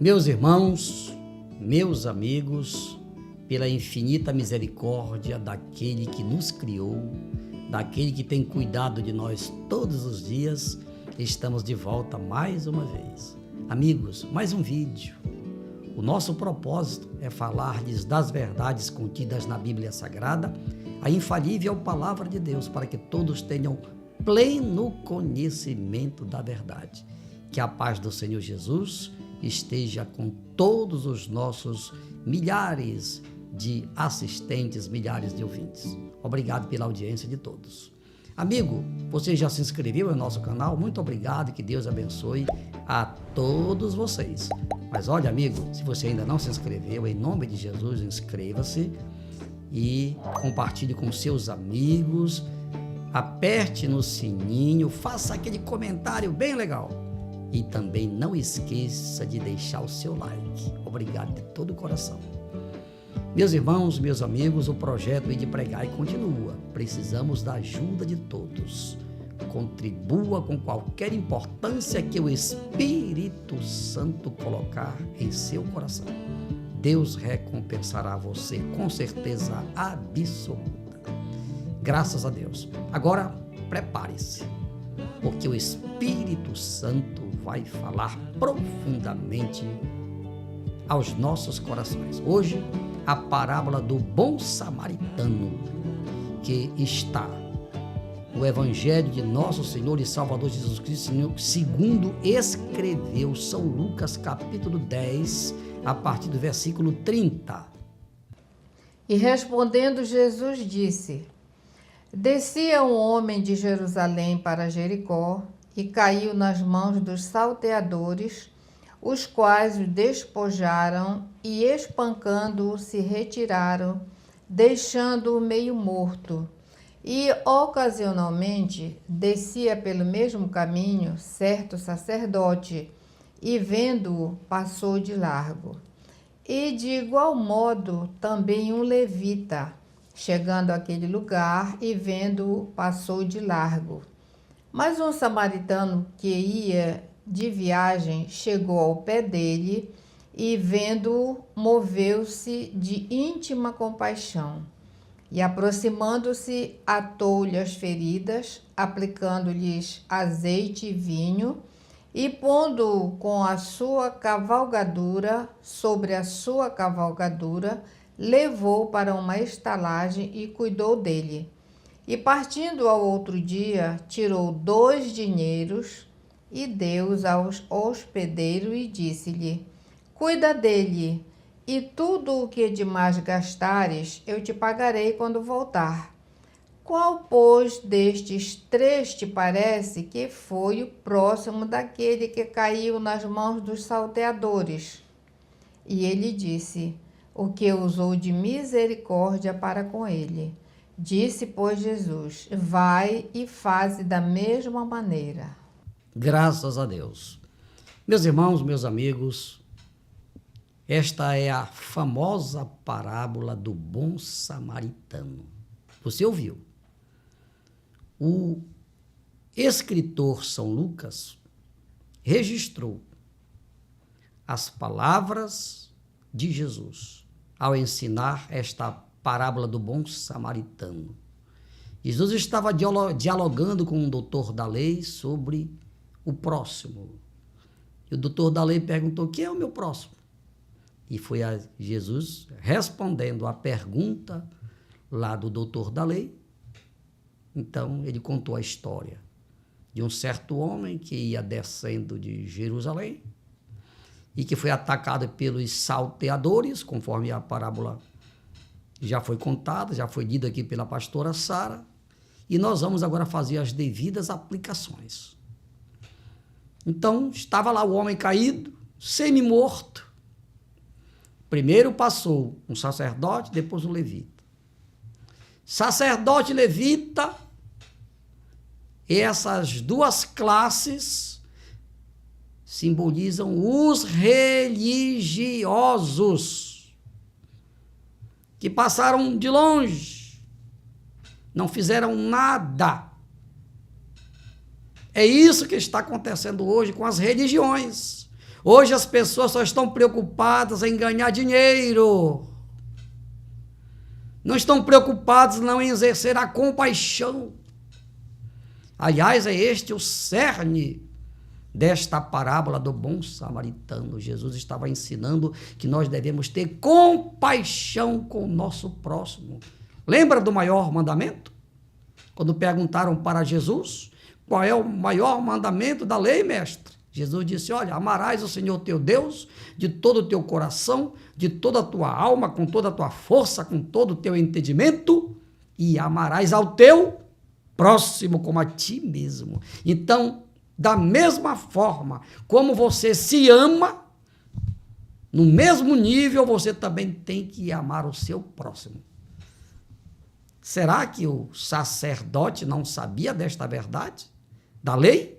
Meus irmãos, meus amigos, pela infinita misericórdia daquele que nos criou, daquele que tem cuidado de nós todos os dias, estamos de volta mais uma vez. Amigos, mais um vídeo. O nosso propósito é falar-lhes das verdades contidas na Bíblia Sagrada, a infalível palavra de Deus, para que todos tenham pleno conhecimento da verdade. Que a paz do Senhor Jesus esteja com todos os nossos milhares de assistentes, milhares de ouvintes. Obrigado pela audiência de todos. Amigo, você já se inscreveu no nosso canal? Muito obrigado, que Deus abençoe a todos vocês. Mas olha, amigo, se você ainda não se inscreveu, em nome de Jesus, inscreva-se e compartilhe com seus amigos, aperte no sininho, faça aquele comentário bem legal. E também não esqueça de deixar o seu like. Obrigado de todo o coração. Meus irmãos, meus amigos, o projeto de Pregai continua. Precisamos da ajuda de todos. Contribua com qualquer importância que o Espírito Santo colocar em seu coração. Deus recompensará você com certeza absoluta. Graças a Deus. Agora, prepare-se, porque o Espírito Santo vai falar profundamente aos nossos corações. Hoje, a parábola do bom samaritano, que está no Evangelho de nosso Senhor e Salvador Jesus Cristo, segundo escreveu São Lucas, capítulo 10, a partir do versículo 30. E respondendo Jesus disse: Descia um homem de Jerusalém para Jericó e caiu nas mãos dos salteadores, os quais o despojaram e, espancando-o, se retiraram, deixando-o meio morto. E, ocasionalmente, descia pelo mesmo caminho certo sacerdote, e, vendo-o, passou de largo. E, de igual modo, também um levita, chegando àquele lugar e, vendo-o, passou de largo. Mas um samaritano que ia de viagem chegou ao pé dele e, vendo-o, moveu-se de íntima compaixão. E, aproximando-se, atou-lhe as feridas, aplicando-lhes azeite e vinho, e, pondo-o com a sua cavalgadura sobre a sua cavalgadura, levou para uma estalagem e cuidou dele. E, partindo ao outro dia, tirou 2 dinheiros e deu-os ao hospedeiro e disse-lhe: Cuida dele, e tudo o que demais gastares eu te pagarei quando voltar. Qual, pois, destes 3 te parece que foi o próximo daquele que caiu nas mãos dos salteadores? E ele disse: O que usou de misericórdia para com ele. Disse, pois, Jesus: Vai e faze da mesma maneira. Graças a Deus. Meus irmãos, meus amigos, esta é a famosa parábola do bom samaritano. Você ouviu? O escritor São Lucas registrou as palavras de Jesus ao ensinar esta parábola do bom samaritano. Jesus estava dialogando com um doutor da lei sobre o próximo. E o doutor da lei perguntou: quem é o meu próximo? E foi a Jesus respondendo a pergunta lá do doutor da lei. Então ele contou a história de um certo homem que ia descendo de Jerusalém e que foi atacado pelos salteadores, conforme a parábola já foi contada, já foi dita aqui pela pastora Sara, e nós vamos agora fazer as devidas aplicações. Então, estava lá o homem caído, semi-morto. Primeiro passou um sacerdote, depois um levita. Sacerdote e levita, essas 2 classes simbolizam os religiosos, que passaram de longe, não fizeram nada. É isso que está acontecendo hoje com as religiões. Hoje as pessoas só estão preocupadas em ganhar dinheiro. Não estão preocupadas não em exercer a compaixão. Aliás, é este o cerne desta parábola do bom samaritano. Jesus estava ensinando que nós devemos ter compaixão com o nosso próximo. Lembra do maior mandamento? Quando perguntaram para Jesus, qual é o maior mandamento da lei, mestre? Jesus disse, olha, amarás o Senhor teu Deus de todo o teu coração, de toda a tua alma, com toda a tua força, com todo o teu entendimento, e amarás ao teu próximo como a ti mesmo. Então, da mesma forma como você se ama, no mesmo nível você também tem que amar o seu próximo. Será que o sacerdote não sabia desta verdade, da lei?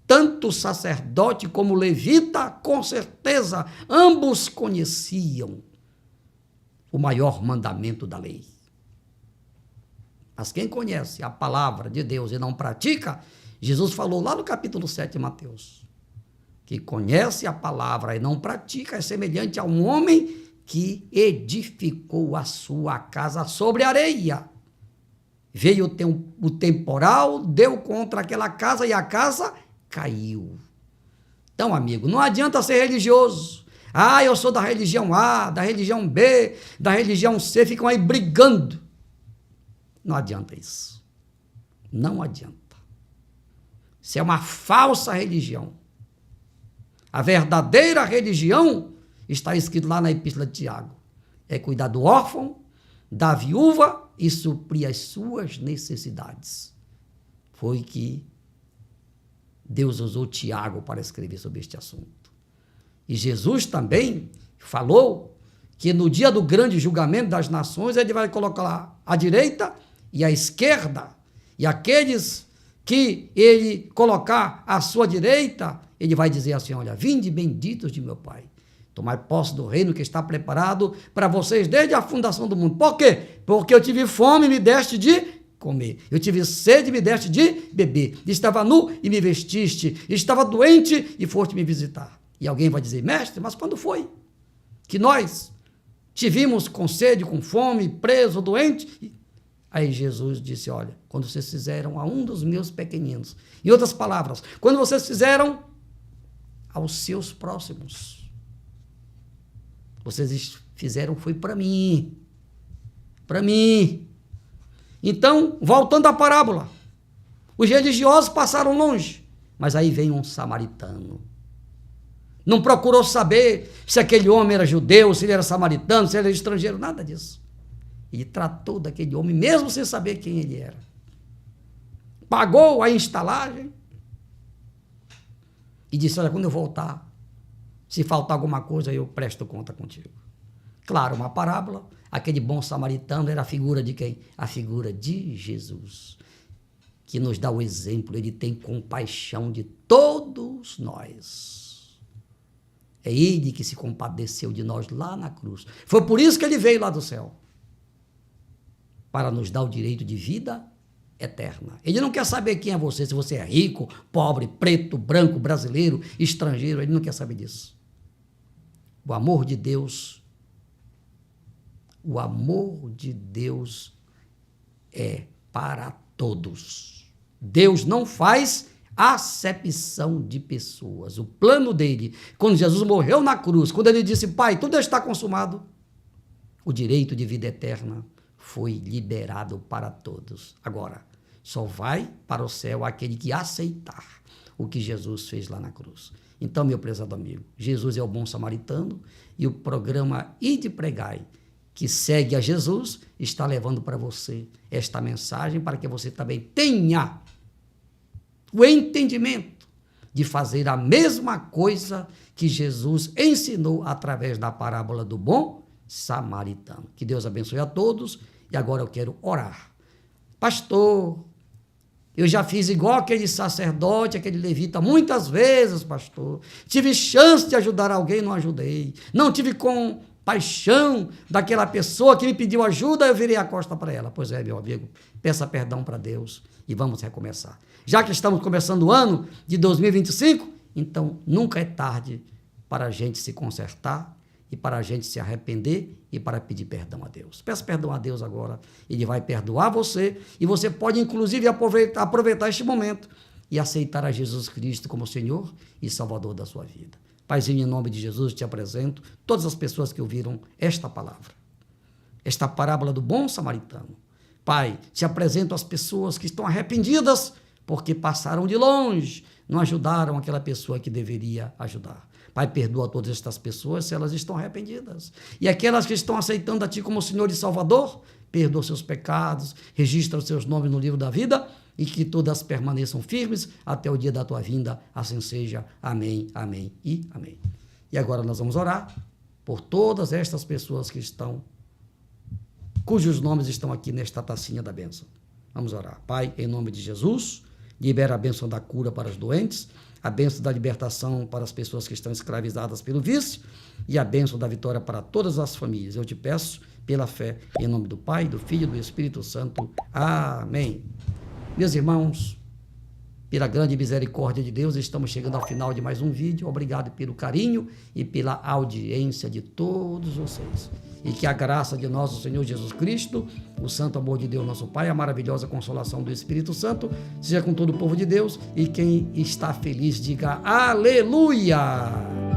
Tanto o sacerdote como o levita, com certeza, ambos conheciam o maior mandamento da lei. Mas quem conhece a palavra de Deus e não pratica, Jesus falou lá no capítulo 7 de Mateus, que conhece a palavra e não pratica é semelhante a um homem que edificou a sua casa sobre areia. Veio o temporal, deu contra aquela casa e a casa caiu. Então, amigo, não adianta ser religioso. Ah, eu sou da religião A, da religião B, da religião C, ficam aí brigando. Não adianta isso. Não adianta. Isso é uma falsa religião. A verdadeira religião está escrito lá na Epístola de Tiago. É cuidar do órfão, da viúva e suprir as suas necessidades. Foi que Deus usou Tiago para escrever sobre este assunto. E Jesus também falou que no dia do grande julgamento das nações, ele vai colocar lá a direita e a esquerda, e aqueles que ele colocar à sua direita, ele vai dizer assim, olha, vinde benditos de meu Pai, tomai posse do reino que está preparado para vocês desde a fundação do mundo. Por quê? Porque eu tive fome e me deste de comer. Eu tive sede e me deste de beber. Estava nu e me vestiste. Estava doente e foste me visitar. E alguém vai dizer, mestre, mas quando foi que nós te vimos com sede, com fome, preso, doente? Aí Jesus disse, olha, quando vocês fizeram a um dos meus pequeninos. Em outras palavras, quando vocês fizeram aos seus próximos. Vocês fizeram foi para mim. Para mim. Então, voltando à parábola, os religiosos passaram longe, mas aí vem um samaritano. Não procurou saber se aquele homem era judeu, se ele era samaritano, se ele era estrangeiro, nada disso. Ele tratou daquele homem, mesmo sem saber quem ele era. Pagou a estalagem e disse, olha, quando eu voltar, se faltar alguma coisa, eu presto conta contigo. Claro, uma parábola. Aquele bom samaritano era a figura de quem? A figura de Jesus, que nos dá o exemplo. Ele tem compaixão de todos nós. É ele que se compadeceu de nós lá na cruz. Foi por isso que ele veio lá do céu, para nos dar o direito de vida eterna. Ele não quer saber quem é você, se você é rico, pobre, preto, branco, brasileiro, estrangeiro, ele não quer saber disso. O amor de Deus é para todos. Deus não faz acepção de pessoas. O plano dele, quando Jesus morreu na cruz, quando ele disse, Pai, tudo está consumado, o direito de vida eterna foi liberado para todos. Agora, só vai para o céu aquele que aceitar o que Jesus fez lá na cruz. Então, meu prezado amigo, Jesus é o bom samaritano e o programa Ide Pregai, que segue a Jesus, está levando para você esta mensagem para que você também tenha o entendimento de fazer a mesma coisa que Jesus ensinou através da parábola do bom samaritano. Que Deus abençoe a todos. E agora eu quero orar. Pastor, eu já fiz igual aquele sacerdote, aquele levita, muitas vezes, pastor. Tive chance de ajudar alguém, não ajudei. Não tive compaixão daquela pessoa que me pediu ajuda, eu virei a costa para ela. Pois é, meu amigo, peça perdão para Deus e vamos recomeçar. Já que estamos começando o ano de 2025, Então, nunca é tarde para a gente se consertar e para a gente se arrepender e para pedir perdão a Deus. Peça perdão a Deus agora, Ele vai perdoar você e você pode, inclusive, aproveitar este momento e aceitar a Jesus Cristo como Senhor e Salvador da sua vida. Paizinho, em nome de Jesus, te apresento todas as pessoas que ouviram esta palavra, esta parábola do bom samaritano. Pai, te apresento as pessoas que estão arrependidas porque passaram de longe, não ajudaram aquela pessoa que deveria ajudar. Pai, perdoa todas estas pessoas se elas estão arrependidas. E aquelas que estão aceitando a Ti como Senhor e Salvador, perdoa seus pecados, registra os seus nomes no livro da vida e que todas permaneçam firmes até o dia da Tua vinda. Assim seja. Amém, amém e amém. E agora nós vamos orar por todas estas pessoas que estão, cujos nomes estão aqui nesta tacinha da bênção. Vamos orar. Pai, em nome de Jesus, libera a bênção da cura para os doentes, a bênção da libertação para as pessoas que estão escravizadas pelo vício e a bênção da vitória para todas as famílias. Eu te peço pela fé, em nome do Pai, do Filho e do Espírito Santo. Amém. Meus irmãos, pela grande misericórdia de Deus, estamos chegando ao final de mais um vídeo. Obrigado pelo carinho e pela audiência de todos vocês. E que a graça de nosso Senhor Jesus Cristo, o santo amor de Deus nosso Pai, a maravilhosa consolação do Espírito Santo, seja com todo o povo de Deus. E quem está feliz, diga aleluia!